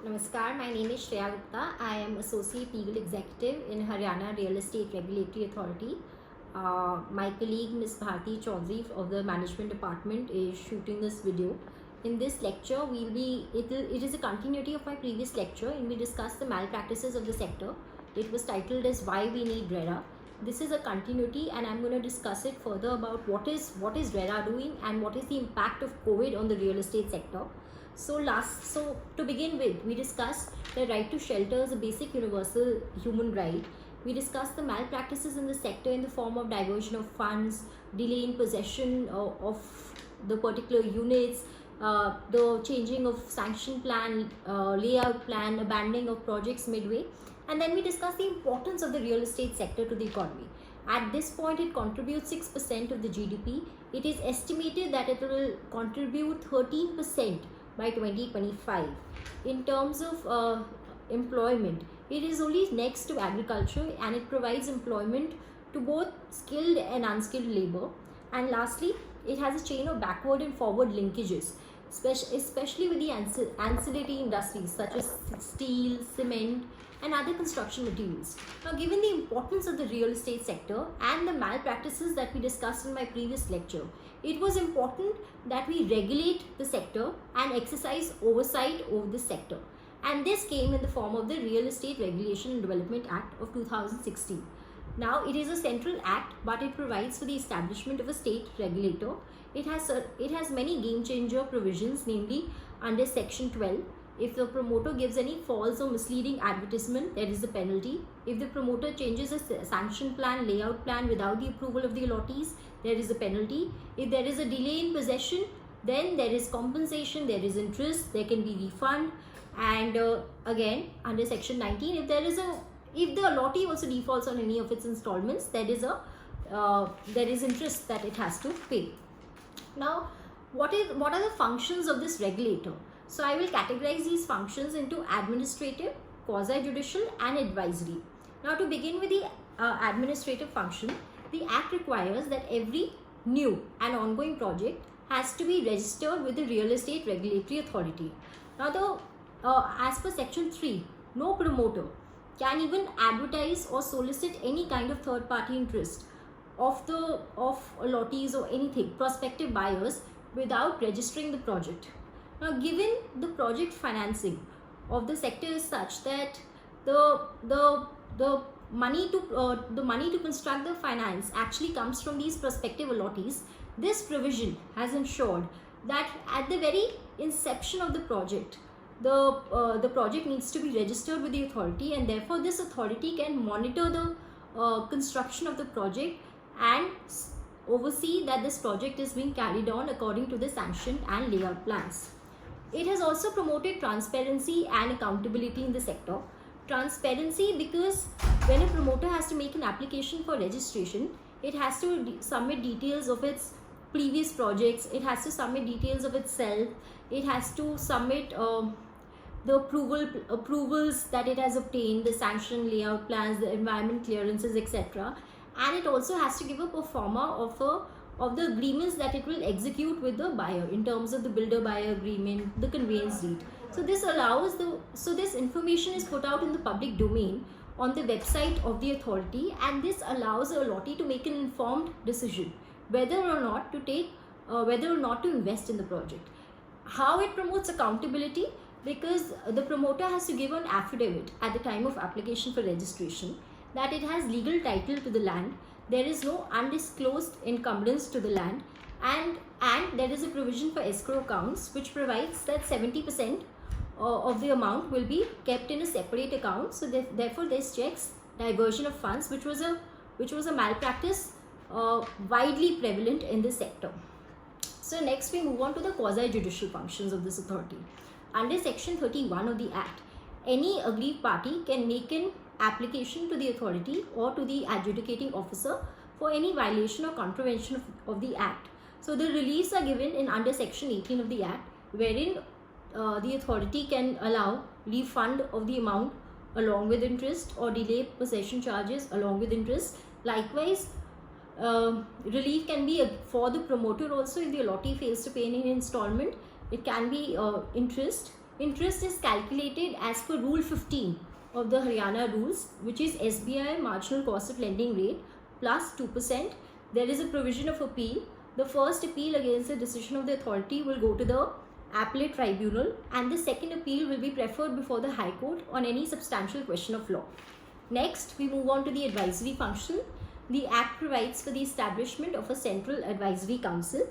Namaskar, my name is Shreya Gupta. I am Associate Legal Executive in Haryana Real Estate Regulatory Authority. My colleague Ms. Bharti Chaudhary of the Management Department is shooting this video. In this lecture, it is a continuity of my previous lecture and we discussed the malpractices of the sector. It was titled as Why We Need RERA. This is a continuity and I'm going to discuss it further about what is RERA doing and what is the impact of COVID on the real estate sector. So to begin with, we discussed the right to shelter is a basic universal human right. We discussed the malpractices in the sector in the form of diversion of funds, delay in possession of the particular units, the changing of sanction plan, layout plan, abandoning of projects midway. And then we discussed the importance of the real estate sector to the economy. At this point, it contributes 6% of the GDP. It is estimated that it will contribute 13% by 2025. In terms of employment, it is only next to agriculture and it provides employment to both skilled and unskilled labor. And lastly, it has a chain of backward and forward linkages, especially with the ancillary industries such as steel, cement and other construction materials. Now, given the importance of the real estate sector and the malpractices that we discussed in my previous lecture, it was important that we regulate the sector and exercise oversight over the sector. And this came in the form of the Real Estate Regulation and Development Act of 2016. Now, it is a central act, but it provides for the establishment of a state regulator. It has many game changer provisions, namely under section 12. If the promoter gives any false or misleading advertisement, there is a penalty. If the promoter changes a sanction plan, layout plan without the approval of the allottees, there is a penalty. If there is a delay in possession, then there is compensation, there is interest, there can be refund. And again, under section 19, if the allottee also defaults on any of its installments, there is interest that it has to pay. Now, what are the functions of this regulator? So I will categorize these functions into administrative, quasi-judicial and advisory. Now, to begin with the administrative function, the Act requires that every new and ongoing project has to be registered with the Real Estate Regulatory Authority. Now, as per section 3, no promoter can even advertise or solicit any kind of third-party interest of allottees or anything, prospective buyers, without registering the project. Now, given the project financing of the sector is such that the money to construct the finance actually comes from these prospective allottees, this provision has ensured that at the very inception of the project, the project needs to be registered with the authority, and therefore this authority can monitor the construction of the project and oversee that this project is being carried on according to the sanction and layout plans. It has also promoted transparency and accountability in the sector. Transparency, because when a promoter has to make an application for registration, it has to submit details of its previous projects, it has to submit details of itself, it has to submit the approvals that it has obtained, the sanction, layout plans, the environment clearances, etc. And it also has to give a pro forma of the agreements that it will execute with the buyer in terms of the builder-buyer agreement, the conveyance deed. So this information is put out in the public domain on the website of the authority, and this allows a allottee to make an informed decision whether or not to invest in the project. How it promotes accountability? Because the promoter has to give an affidavit at the time of application for registration that it has legal title to the land, there is no undisclosed encumbrance to the land, and there is a provision for escrow accounts which provides that 70% of the amount will be kept in a separate account. So therefore this checks diversion of funds, which was a malpractice widely prevalent in this sector. So next we move on to the quasi-judicial functions of this authority. Under section 31 of the Act, any aggrieved party can make an application to the authority or to the adjudicating officer for any violation or contravention of the Act. So the reliefs are given in under section 18 of the Act, wherein the authority can allow refund of the amount along with interest or delay possession charges along with interest. Likewise, relief can be for the promoter also if the allottee fails to pay any installment. It can be interest Interest is calculated as per Rule 15 of the Haryana rules, which is SBI marginal cost of lending rate plus 2%. There is a provision of appeal. The first appeal against the decision of the authority will go to the appellate tribunal, and the second appeal will be preferred before the High Court on any substantial question of law. Next, we move on to the advisory function. The Act provides for the establishment of a central advisory council,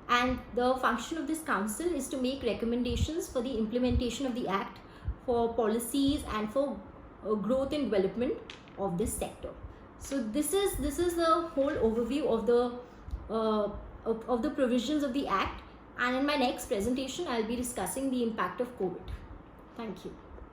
and the function of this council is to make recommendations for the implementation of the Act, for policies, and for growth and development of this sector. So this is the whole overview of the provisions of the Act, and in my next presentation I'll be discussing the impact of COVID. Thank you.